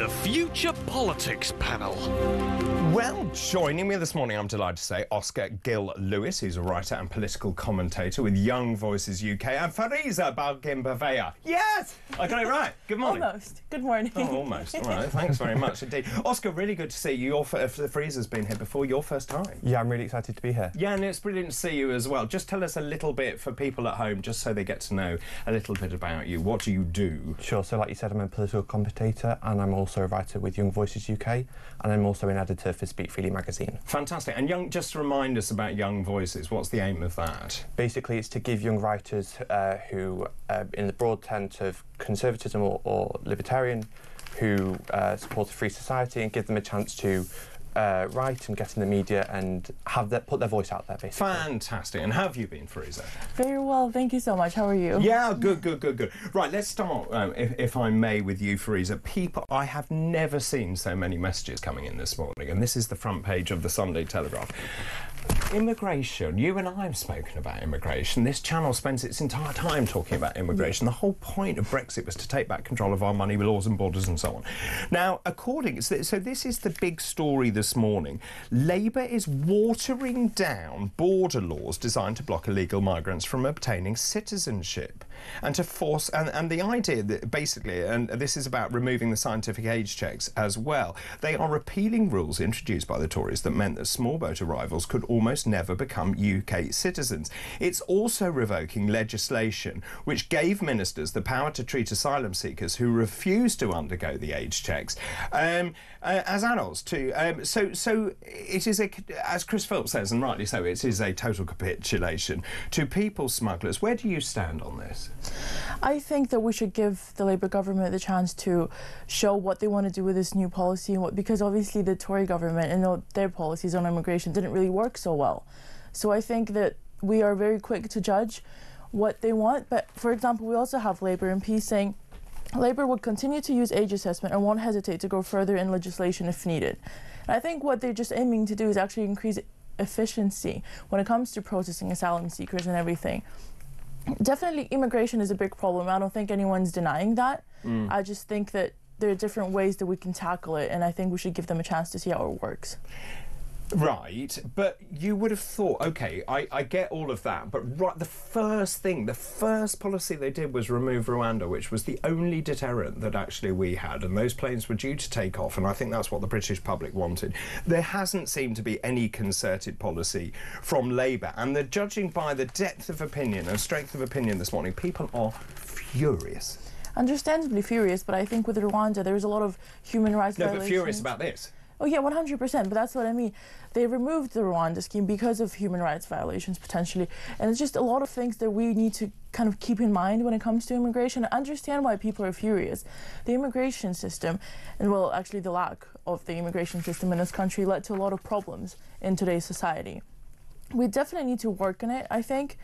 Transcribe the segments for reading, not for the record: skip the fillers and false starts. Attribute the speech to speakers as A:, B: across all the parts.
A: The Future Politics Panel.
B: Well, joining me this morning, I'm delighted to say, Oscar Gill-Lewis, who's a writer and political commentator with Young Voices UK, and Fariza Balgin-Bavea. Yes! I got it right. Good morning.
C: Almost. Good morning.
B: Oh, almost. All right. Thanks very much indeed. Oscar, really good to see you. Fariza's been here before, your first time.
D: Yeah, I'm really excited to be here.
B: Yeah, and it's brilliant to see you as well. Just tell us a little bit for people at home, just so they get to know a little bit about you. What do you do?
D: Sure. So, like you said, I'm a political commentator, and I'm also a writer with Young Voices UK, and I'm also an editor for Speak Freely magazine.
B: Fantastic. And just to remind us about Young Voices, what's the aim of that?
D: Basically, it's to give young writers who, in the broad sense of conservatism or libertarian, who support a free society, and give them a chance to write and get in the media and put their voice out there, basically.
B: Fantastic. And how have you been, Fariza?
C: Very well, thank you so much. How are you?
B: Yeah, good. Right, let's start, if I may, with you, Fariza. I have never seen so many messages coming in this morning, and this is the front page of the Sunday Telegraph. Immigration. You and I have spoken about immigration. This channel spends its entire time talking about immigration. The whole point of Brexit was to take back control of our money, laws and borders and so on. Now, so this is the big story this morning. Labour is watering down border laws designed to block illegal migrants from obtaining citizenship and to force, and the idea that basically, and this is about removing the scientific age checks as well, they are repealing rules introduced by the Tories that meant that small boat arrivals could almost never become UK citizens. It's also revoking legislation which gave ministers the power to treat asylum seekers who refuse to undergo the age checks as adults too. So it is, as Chris Phillips says, and rightly so, it is a total capitulation to people smugglers. Where do you stand on this?
C: I think that we should give the Labour government the chance to show what they want to do with this new policy, because obviously the Tory government and their policies on immigration didn't really work so well. So I think that we are very quick to judge what they want. But for example, we also have Labour MPs saying Labour would continue to use age assessment and won't hesitate to go further in legislation if needed. And I think what they're just aiming to do is actually increase efficiency when it comes to processing asylum seekers and everything. Definitely immigration is a big problem. I don't think anyone's denying that. I just think that there are different ways that we can tackle it, and I think we should give them a chance to see how it works.
B: Right, but you would have thought, OK, I get all of that, but the first policy they did was remove Rwanda, which was the only deterrent that actually we had, and those planes were due to take off, and I think that's what the British public wanted. There hasn't seemed to be any concerted policy from Labour, and judging by the depth of opinion and strength of opinion this morning, people are furious.
C: Understandably furious, but I think with Rwanda there's a lot of human rights violations.
B: No, but furious about this.
C: Oh yeah, 100%, but that's what I mean. They removed the Rwanda scheme because of human rights violations, potentially. And it's just a lot of things that we need to kind of keep in mind when it comes to immigration. I understand why people are furious. The immigration system, and well, actually the lack of the immigration system in this country led to a lot of problems in today's society. We definitely need to work on it, I think,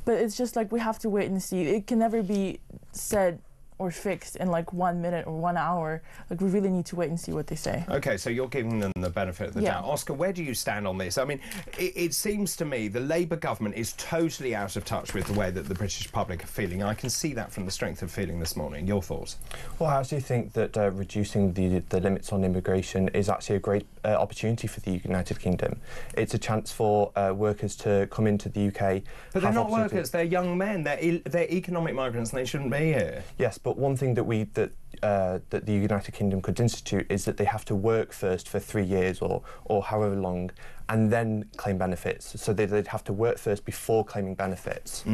C: but it's just like we have to wait and see. It can never be said or fixed in like 1 minute or 1 hour. Like, we really need to wait and see what they say. OK,
B: so you're giving them the benefit of the doubt. Oscar, where do you stand on this? I mean, it seems to me the Labour government is totally out of touch with the way that the British public are feeling. I can see that from the strength of feeling this morning. Your thoughts?
D: Well, I actually think that reducing the limits on immigration is actually a great opportunity for the United Kingdom. It's a chance for workers to come into the UK.
B: But they're not workers, they're young men. They're economic migrants and they shouldn't be here.
D: Yes, but one thing that that the United Kingdom could institute is that they have to work first for 3 years or however long, and then claim benefits. So they'd have to work first before claiming benefits.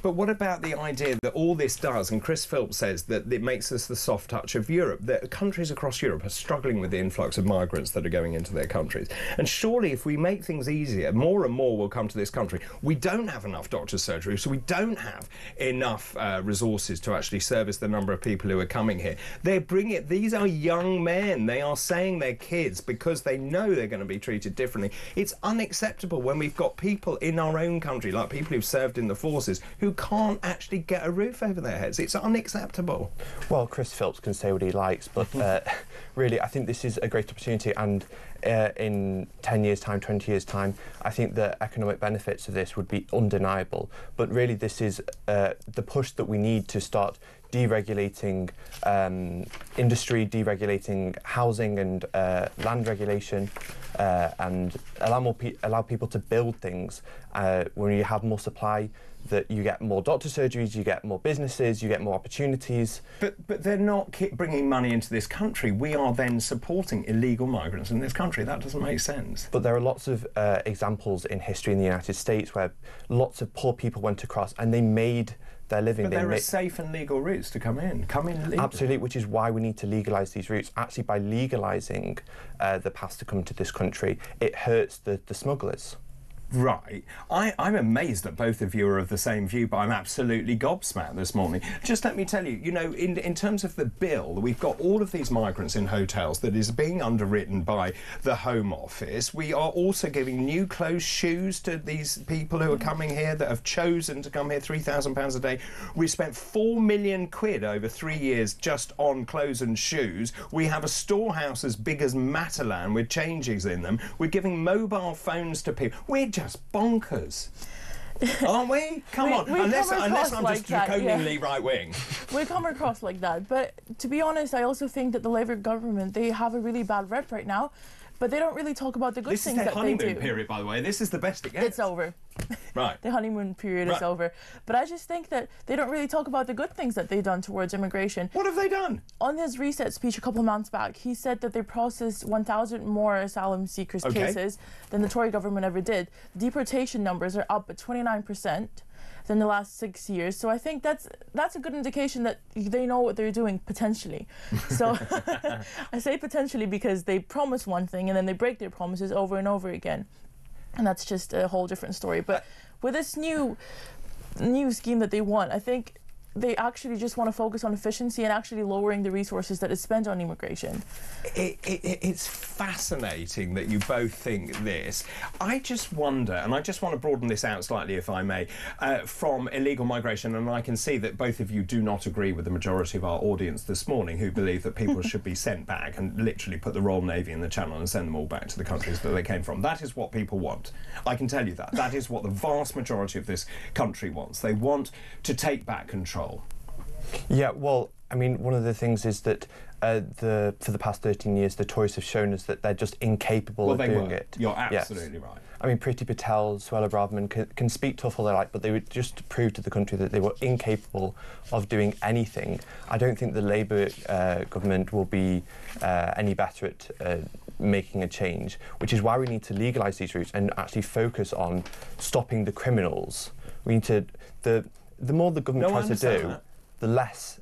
B: But what about the idea that all this does, and Chris Phillips says that it makes us the soft touch of Europe, that countries across Europe are struggling with the influx of migrants that are going into their countries. And surely if we make things easier, more and more will come to this country. We don't have enough doctors' surgery, so we don't have enough resources to actually service the number of people who are coming here. These are young men. They are saying they're kids because they know they're going to be treated differently. It's unacceptable when we've got people in our own country, like people who've served in the forces, who can't actually get a roof over their heads. It's unacceptable.
D: Well, Chris Phillips can say what he likes, but really, I think this is a great opportunity, and in 10 years' time, 20 years' time, I think the economic benefits of this would be undeniable. But really, this is the push that we need to start deregulating industry, deregulating housing and land regulation, and allow people to build things. When you have more supply, that you get more doctor surgeries, you get more businesses, you get more opportunities.
B: But they're not bringing money into this country. We are then supporting illegal migrants in this country. That doesn't make sense.
D: But there are lots of examples in history in the United States where lots of poor people went across and they made their living.
B: But there are safe and legal routes to come in. Come in legally.
D: Absolutely, which is why we need to legalise these routes. Actually, by legalising the paths to come to this country, it hurts the smugglers.
B: Right. I'm amazed that both of you are of the same view, but I'm absolutely gobsmacked this morning. Just let me tell you, you know, in terms of the bill, we've got all of these migrants in hotels that is being underwritten by the Home Office. We are also giving new clothes, shoes to these people who are coming here that have chosen to come here, £3,000 a day. We spent £4 million over 3 years just on clothes and shoes. We have a storehouse as big as Matalan with changes in them. We're giving mobile phones to people. We're just bonkers, aren't we? Come on, unless I'm just draconianly right wing.
C: We come across like that, but to be honest, I also think that the Labour government, they have a really bad rep right now, but they don't really talk about the good things that they do.
B: This is their honeymoon period, by the way. This is the best it gets.
C: It's over.
B: Right.
C: The honeymoon period is over. But I just think that they don't really talk about the good things that they've done towards immigration.
B: What have they done?
C: On his reset speech a couple of months back, he said that they processed 1,000 more asylum seekers cases than the Tory government ever did. Deportation numbers are up at 29% than the last 6 years. So I think that's a good indication that they know what they're doing, potentially. So I say potentially because they promise one thing and then they break their promises over and over again. And that's just a whole different story. But with this new scheme that they want, I think they actually just want to focus on efficiency and actually lowering the resources that is spent on immigration.
B: It's fascinating that you both think this. I just wonder, and I just want to broaden this out slightly, if I may, from illegal migration, and I can see that both of you do not agree with the majority of our audience this morning, who believe that people should be sent back and literally put the Royal Navy in the Channel and send them all back to the countries that they came from. That is what people want. I can tell you that. That is what the vast majority of this country wants. They want to take back control.
D: Yeah, well, I mean, one of the things is that for the past 13 years, the Tories have shown us that they're just incapable of doing it.
B: You're absolutely right.
D: I mean, Priti Patel, Suella Braverman can speak tough all they like, but they would just prove to the country that they were incapable of doing anything. I don't think the Labour government will be any better at making a change, which is why we need to legalise these routes and actually focus on stopping the criminals. We need to... The more the government tries to do, the less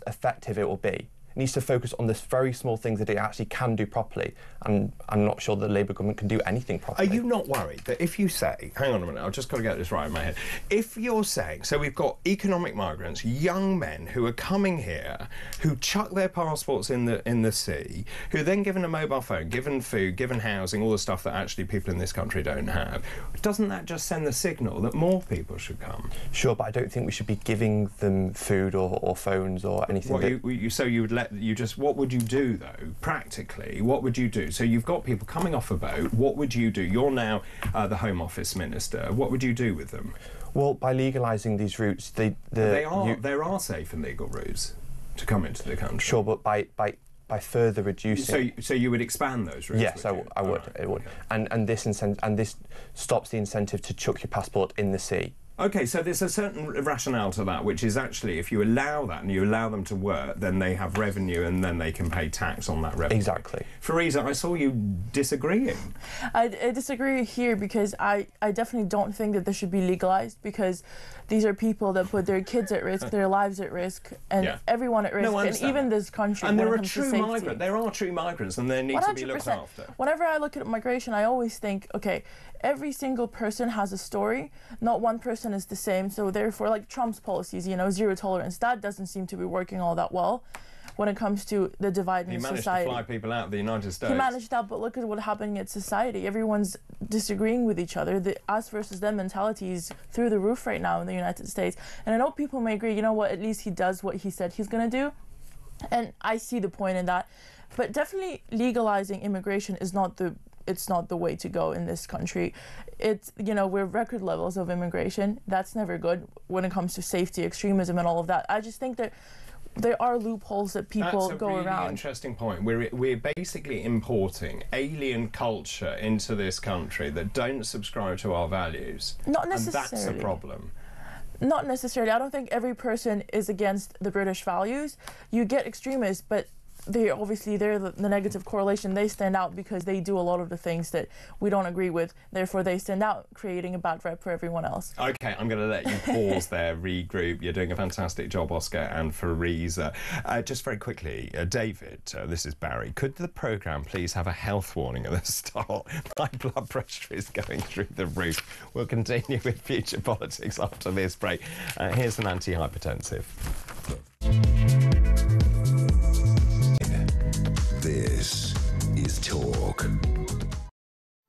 D: effective it will be. It needs to focus on this very small things that it actually can do properly, and I'm not sure the Labour government can do anything properly.
B: Are you not worried that if you say, hang on a minute, I've just got to get this right in my head, if you're saying, so we've got economic migrants, young men who are coming here, who chuck their passports in the sea, who then given a mobile phone, given food, given housing, all the stuff that actually people in this country don't have, doesn't that just send the signal that more people should come?
D: Sure, but I don't think we should be giving them food or phones or anything.
B: So you would let what would you do though, practically? What would you do? So you've got people coming off a boat, what would you do? You're now the Home Office Minister. What would you do with them?
D: Well, by legalising these routes,
B: there are safe and legal routes to come into the country.
D: Sure, but by further reducing...
B: So you would expand those routes?
D: Yes, I would. Right, it would. Okay. And this stops the incentive to chuck your passport in the sea.
B: OK, so there's a certain rationale to that, which is actually if you allow that and you allow them to work, then they have revenue and then they can pay tax on that revenue.
D: Exactly.
B: Fariza, I saw you disagreeing.
C: I disagree here because I definitely don't think that this should be legalised, because these are people that put their kids at risk, their lives at risk, and everyone at risk, and even this country.
B: And there are true migrants. There are true migrants, and they need 100%. To be looked after.
C: Whenever I look at migration, I always think, OK, every single person has a story. Not one person is the same. So therefore, like Trump's policies, you know, zero tolerance, that doesn't seem to be working all that well when it comes to the divide in society.
B: He managed to fly people out of the United States.
C: He managed that, but look at what's happening in society. Everyone's disagreeing with each other. The us versus them mentality is through the roof right now in the United States. And I know people may agree, you know what, at least he does what he said he's going to do. And I see the point in that. But definitely legalizing immigration is not the it's not the way to go in this country. It's, you know, we're record levels of immigration. That's never good when it comes to safety, extremism, and all of that. I just think that there are loopholes that people go around. That's a really
B: interesting point. We're basically importing alien culture into this country that don't subscribe to our values.
C: Not necessarily.
B: And that's the problem.
C: Not necessarily. I don't think every person is against the British values. You get extremists, but they're the negative correlation. They stand out because they do a lot of the things that we don't agree with. Therefore, they stand out, creating a bad rep for everyone else.
B: OK, I'm going to let you pause there, regroup. You're doing a fantastic job, Oscar and Fariza. Just very quickly, David, this is Barry. Could the programme please have a health warning at the start? My blood pressure is going through the roof. We'll continue with Future Politics after this break. Here's an antihypertensive.
E: This is Talk.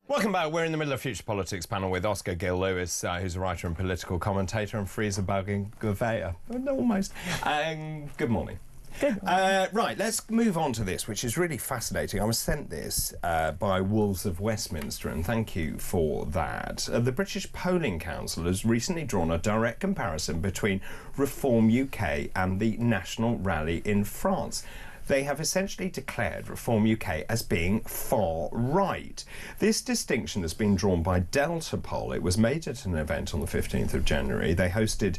B: Welcome back. We're in the middle of Future Politics panel with Oscar Gill-Lewis, who's a writer and political commentator, and Fariza Balgin-Gouveia. Almost. Good morning.
C: Good morning.
B: Right, let's move on to this, which is really fascinating. I was sent this by Wolves of Westminster, and thank you for that. The British Polling Council has recently drawn a direct comparison between Reform UK and the National Rally in France. They have essentially declared Reform UK as being far right. This distinction has been drawn by Delta Poll. It was made at an event on the 15th of January. They hosted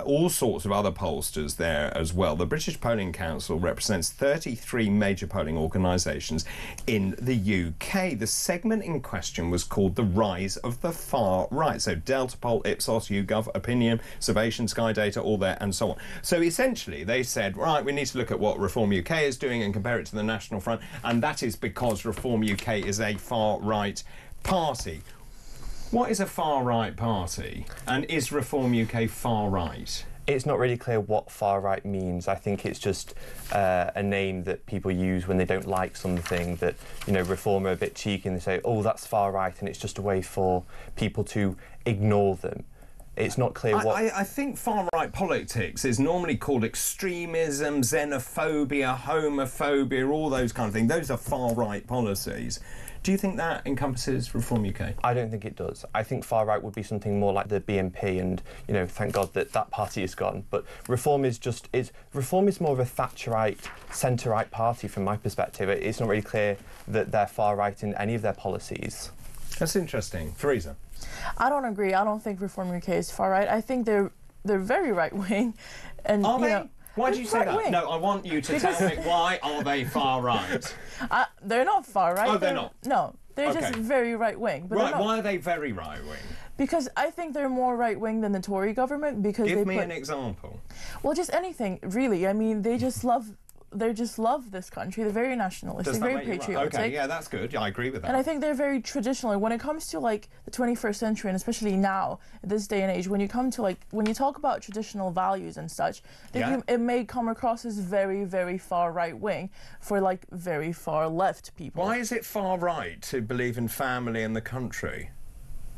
B: all sorts of other pollsters there as well. The British Polling Council represents 33 major polling organisations in the UK. The segment in question was called The Rise of the Far Right. So Delta Poll, Ipsos, YouGov, Opinion, Survation, Sky Data, all there and so on. So essentially they said, right, we need to look at what Reform UK is doing and compare it to the National Front, and that is because Reform UK is a far-right party. What is a far-right party, and is Reform UK far-right?
D: It's not really clear what far-right means. I think it's just a name that people use when they don't like something, that, you know, Reform are a bit cheeky and they say, oh, that's far-right, and it's just a way for people to ignore them. It's not clear what...
B: I think far-right politics is normally called extremism, xenophobia, homophobia, all those kind of things. Those are far-right policies. Do you think that encompasses Reform UK?
D: I don't think it does. I think far-right would be something more like the BNP, and, you know, thank God that that party is gone. But Reform is just... Reform is more of a Thatcherite, centre-right party from my perspective. It's not really clear that they're far-right in any of their policies.
B: That's interesting. Fariza?
C: I don't agree. I don't think Reform UK is far right. I think they're very right wing, and
B: are
C: you
B: they?
C: know,
B: Why do you say that?
C: wing.
B: No, I want you to tell me why are they far right?
C: They're not far right.
B: Oh, they're not.
C: No, they're
B: Okay.
C: just very right wing. But
B: Right. Why are they very right wing?
C: Because I think they're more right wing than the Tory government. Because
B: Give me an example.
C: Well, just anything really. I mean, they just love this country. They're very nationalistic, very patriotic.
B: Okay, yeah, that's good. I agree with that.
C: And I think they're very traditional. When it comes to like the 21st century, and especially now, this day and age, when you talk about traditional values and such, it may come across as very, very far right wing for like very far left people.
B: Why is it far right to believe in family and the country?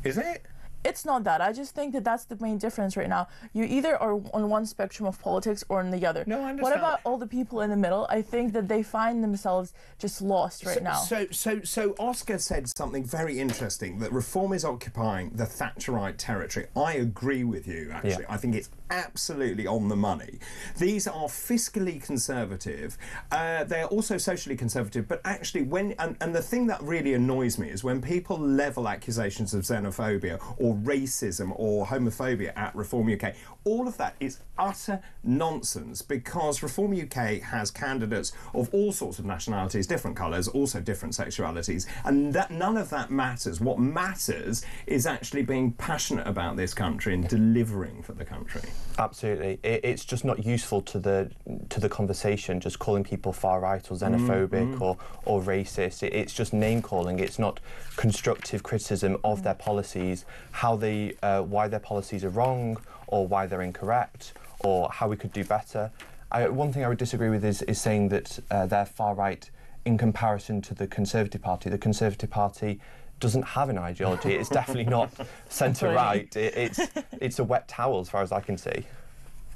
B: Is it?
C: It's not that. I just think that that's the main difference right now. You either are on one spectrum of politics or on the other.
B: No, I understand.
C: What about all the people in the middle? I think that they find themselves just lost right now.
B: So Oscar said something very interesting, that Reform is occupying the Thatcherite territory. I agree with you, actually. Yeah. I think it's absolutely on the money. These are fiscally conservative. They're also socially conservative, but actually and the thing that really annoys me is when people level accusations of xenophobia or racism or homophobia at Reform UK. All of that is utter nonsense, because Reform UK has candidates of all sorts of nationalities, different colours, also different sexualities, and that none of that matters. What matters is actually being passionate about this country and delivering for the country.
D: Absolutely. It's just not useful to the conversation, just calling people far right or xenophobic or racist. It's just name calling. It's not constructive criticism of their policies, why their policies are wrong, or why they're incorrect, or how we could do better. One thing I would disagree with is saying that they're far right in comparison to the Conservative Party. The Conservative Party doesn't have an ideology. It's definitely not centre right. It's a wet towel as far as I can see.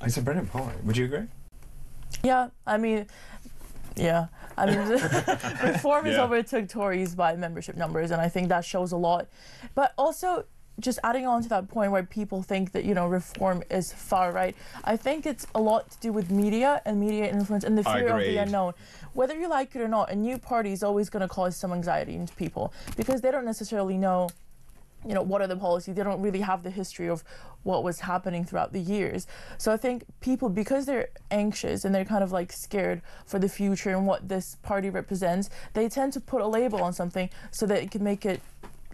B: It's a brilliant point. Would you agree?
C: Yeah, I mean, yeah. I mean, Reform has overtook Tories by membership numbers, and I think that shows a lot. But also, just adding on to that point where people think that, you know, Reform is far right, I think it's a lot to do with media and media influence and the fear of the unknown. Whether you like it or not, a new party is always going to cause some anxiety into people because they don't necessarily know, you know, what are the policies. They don't really have the history of what was happening throughout the years. So I think people, because they're anxious and they're kind of like scared for the future and what this party represents, they tend to put a label on something so that it can make it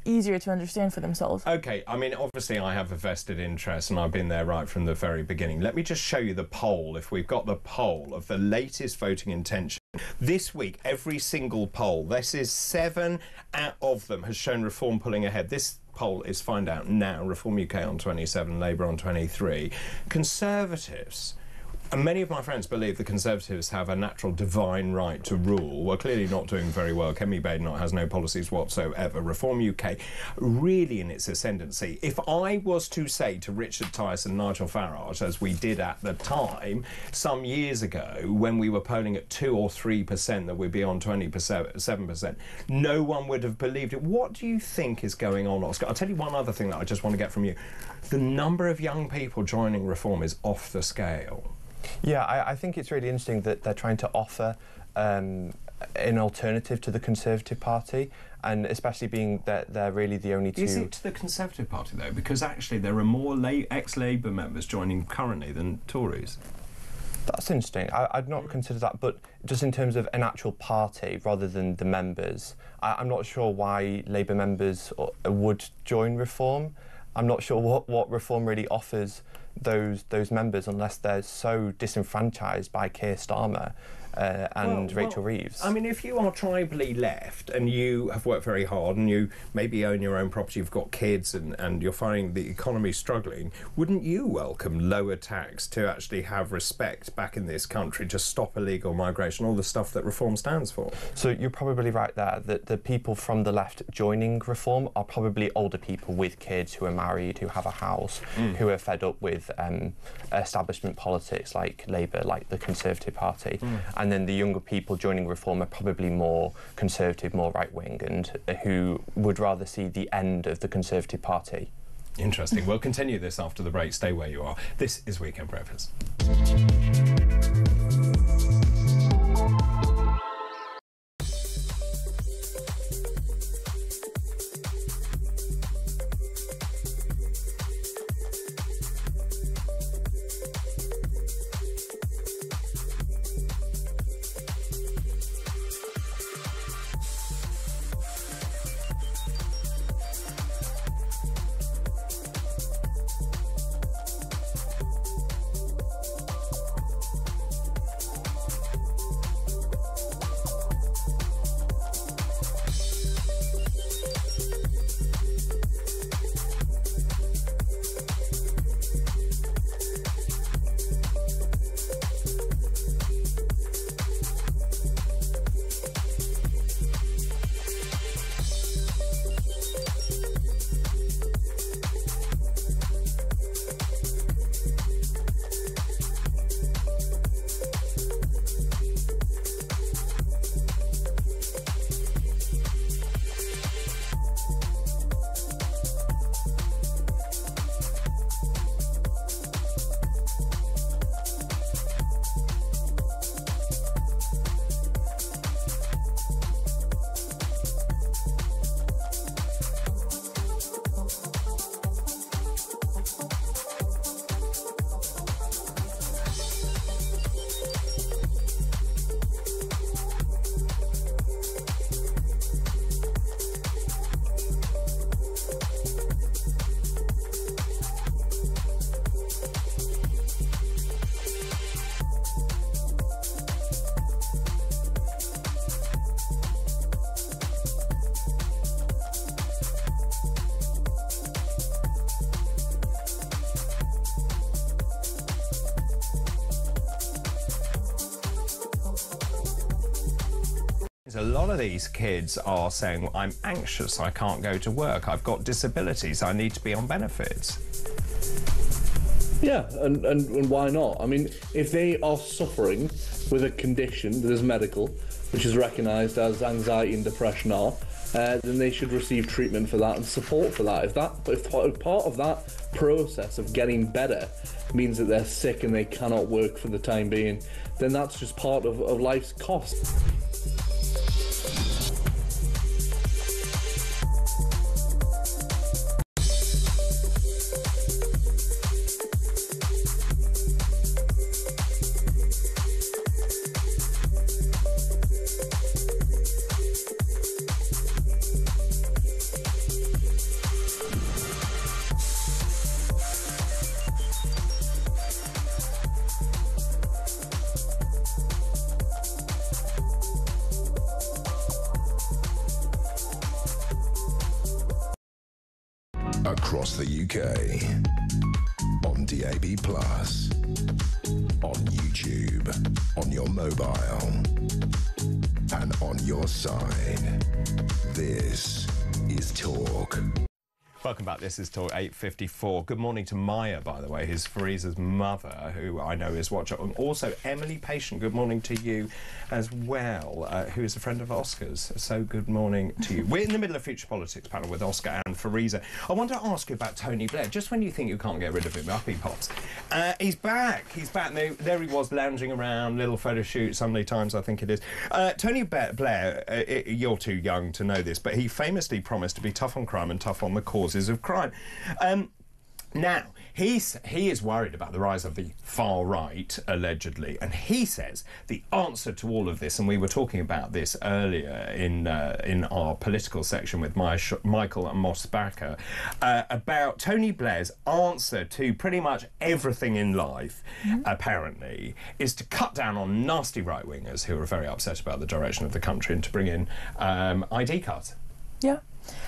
C: easier to understand for themselves.
B: Okay, I mean, obviously I have a vested interest and I've been there right from the very beginning. Let me just show you the poll, if we've got the poll of the latest voting intention. This week, every single poll, this is 7 out of them, has shown Reform pulling ahead. This poll is Find Out Now, Reform UK on 27, Labour on 23. Conservatives, and many of my friends believe the Conservatives have a natural divine right to rule. We're clearly not doing very well. Kemi Badenoch has no policies whatsoever. Reform UK really in its ascendancy. If I was to say to Richard Tice and Nigel Farage, as we did at the time some years ago when we were polling at 2 or 3% that we'd be on 27%, no one would have believed it. What do you think is going on, Oscar? I'll tell you one other thing that I just want to get from you. The number of young people joining Reform is off the scale.
D: Yeah, I think it's really interesting that they're trying to offer an alternative to the Conservative Party, and especially being that they're really the only two...
B: Is it to the Conservative Party, though? Because actually there are more ex-Labour members joining currently than Tories.
D: That's interesting. I'd not consider that, but just in terms of an actual party rather than the members, I'm not sure why Labour members would join Reform. I'm not sure what Reform really offers those members unless they're so disenfranchised by Keir Starmer and Rachel Reeves.
B: I mean, if you are tribally left and you have worked very hard and you maybe own your own property, you've got kids and you're finding the economy struggling, wouldn't you welcome lower tax to actually have respect back in this country, just stop illegal migration, all the stuff that Reform stands for?
D: So you're probably right there, that the people from the left joining Reform are probably older people with kids who are married, who have a house, who are fed up with establishment politics like Labour, like the Conservative Party. And then the younger people joining Reform are probably more conservative, more right-wing, and who would rather see the end of the Conservative Party.
B: Interesting. We'll continue this after the break. Stay where you are. This is Weekend Breakfast. A lot of these kids are saying, well, I'm anxious, I can't go to work, I've got disabilities, I need to be on benefits.
F: Yeah, and why not? I mean, if they are suffering with a condition that is medical which is recognised as anxiety and depression are, then they should receive treatment for that and support for that. If part of that process of getting better means that they're sick and they cannot work for the time being, then that's just part of life's cost.
E: Across the UK, on DAB+, on YouTube, on your mobile, and on your side. This is Talk.
B: Welcome back. This is Talk 8:54. Good morning to Maya, by the way, who's Fariza's mother, who I know is watching. And also Emily Patient, good morning to you as well, who is a friend of Oscar's. So good morning to you. We're in the middle of Future Politics panel with Oscar and Fariza. I want to ask you about Tony Blair. Just when you think you can't get rid of him, up he pops. He's back. He's back. There he was, lounging around, little photo shoot, Sunday Times, I think it is. Tony Blair, you're too young to know this, but he famously promised to be tough on crime and tough on the causes of crime. Now, he is worried about the rise of the far right, allegedly, and he says the answer to all of this, and we were talking about this earlier in our political section with Michael and Mosbacher, about Tony Blair's answer to pretty much everything in life, apparently, is to cut down on nasty right-wingers who are very upset about the direction of the country and to bring in ID cards.
C: Yeah.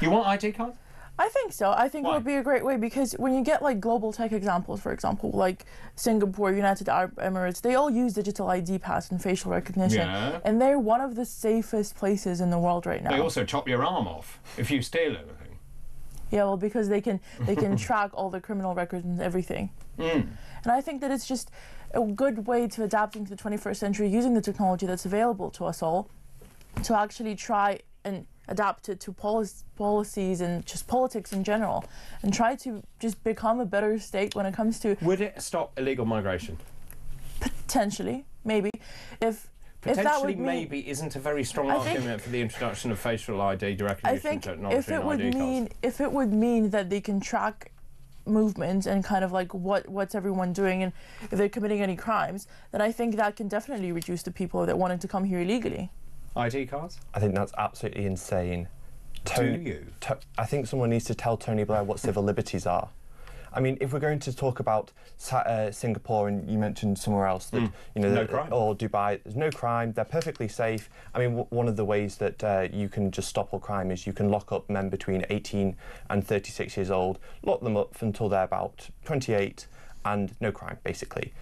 B: You want ID cards?
C: I think so. I think
B: Why?
C: it would be a great way, because when you get like global tech examples, for example, like Singapore, United Arab Emirates, they all use digital ID pass and facial recognition, and they're one of the safest places in the world right now.
B: They also chop your arm off if you steal anything.
C: Yeah, well, because they can track all the criminal records and everything. And I think that it's just a good way to adapt into the 21st century, using the technology that's available to us all, to actually try and adapt it to policies and just politics in general, and try to just become a better state when it comes to...
B: Would it stop illegal migration?
C: Potentially, maybe. If
B: Potentially,
C: that would mean,
B: maybe isn't a very strong argument for the introduction of facial ID recognition technology.
C: If it would mean that they can track movements and kind of like what's everyone doing, and if they're committing any crimes, then I think that can definitely reduce the people that wanted to come here illegally.
B: ID cards?
D: I think that's absolutely insane.
B: Do you?
D: I think someone needs to tell Tony Blair what civil liberties are. I mean, if we're going to talk about Singapore, and you mentioned somewhere else that
B: no crime,
D: or Dubai, there's no crime. They're perfectly safe. I mean, one of the ways that you can just stop all crime is you can lock up men between 18 and 36 years old, lock them up until they're about 28, and no crime, basically.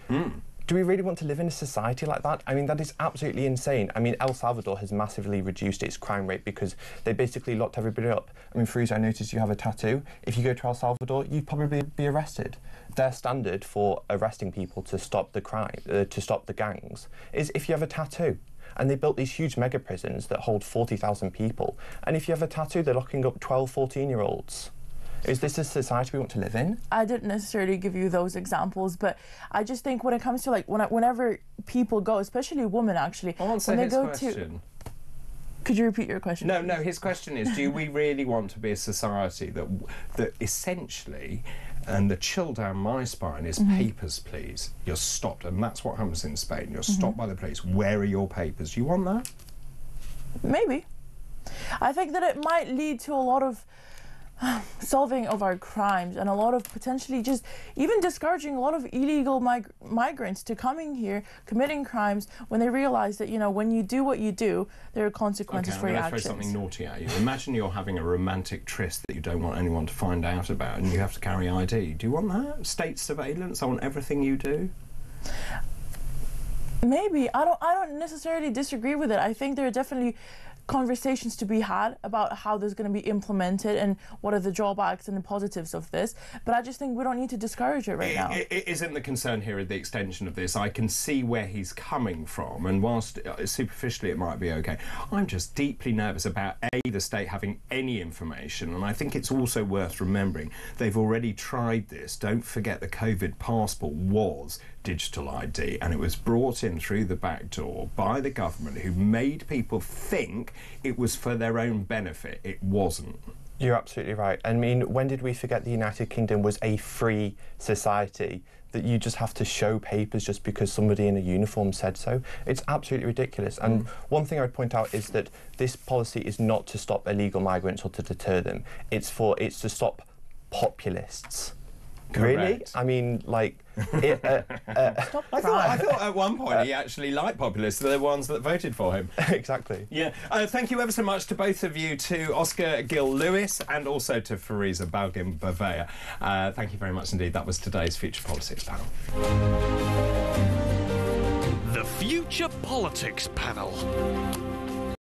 D: Do we really want to live in a society like that? I mean, that is absolutely insane. I mean, El Salvador has massively reduced its crime rate because they basically locked everybody up. I mean, Fariza, I noticed you have a tattoo. If you go to El Salvador, you'd probably be arrested. Their standard for arresting people to stop the crime, to stop the gangs, is if you have a tattoo. And they built these huge mega prisons that hold 40,000 people. And if you have a tattoo, they're locking up 12, 14-year-olds. Is this a society we want to live in? I
C: didn't necessarily give you those examples, but I just think when it comes to like whenever people go, especially women actually, when they go to... Could you repeat your question?
B: No, his question is, do we really want to be a society that essentially, and the chill down my spine is papers, please. You're stopped, and that's what happens in Spain. You're stopped by the police. Where are your papers? You want that?
C: Maybe. I think that it might lead to a lot of solving of our crimes, and a lot of potentially just even discouraging a lot of illegal migrants to coming here, committing crimes, when they realize that, you know, when you do what you do, there are consequences for your actions.
B: Throw something naughty at you. Imagine you're having a romantic tryst that you don't want anyone to find out about, and you have to carry ID. Do you want that? State surveillance on everything you do?
C: Maybe. I don't necessarily disagree with it. I think there are definitely conversations to be had about how this is going to be implemented and what are the drawbacks and the positives of this. But I just think we don't need to discourage it right now.
B: It isn't the concern here at the extension of this. I can see where he's coming from, and whilst superficially it might be okay, I'm just deeply nervous about the state having any information, and I think it's also worth remembering they've already tried this. Don't forget the COVID passport was digital ID, and it was brought in through the back door by the government, who made people think it was for their own benefit. It wasn't.
D: You're absolutely right. I mean, when did we forget the United Kingdom was a free society, that you just have to show papers just because somebody in a uniform said so? It's absolutely ridiculous. And one thing I would point out is that this policy is not to stop illegal migrants or to deter them. It's to stop populists.
B: Correct.
D: Really? I mean, like...
C: Stop
B: I thought at one point he actually liked populists. They're the ones that voted for him.
D: Exactly.
B: Yeah. Thank you ever so much to both of you, to Oscar Gill-Lewis and also to Fariza Balgin-Bavea. Thank you very much indeed. That was today's Future Politics panel.
A: The Future Politics Panel.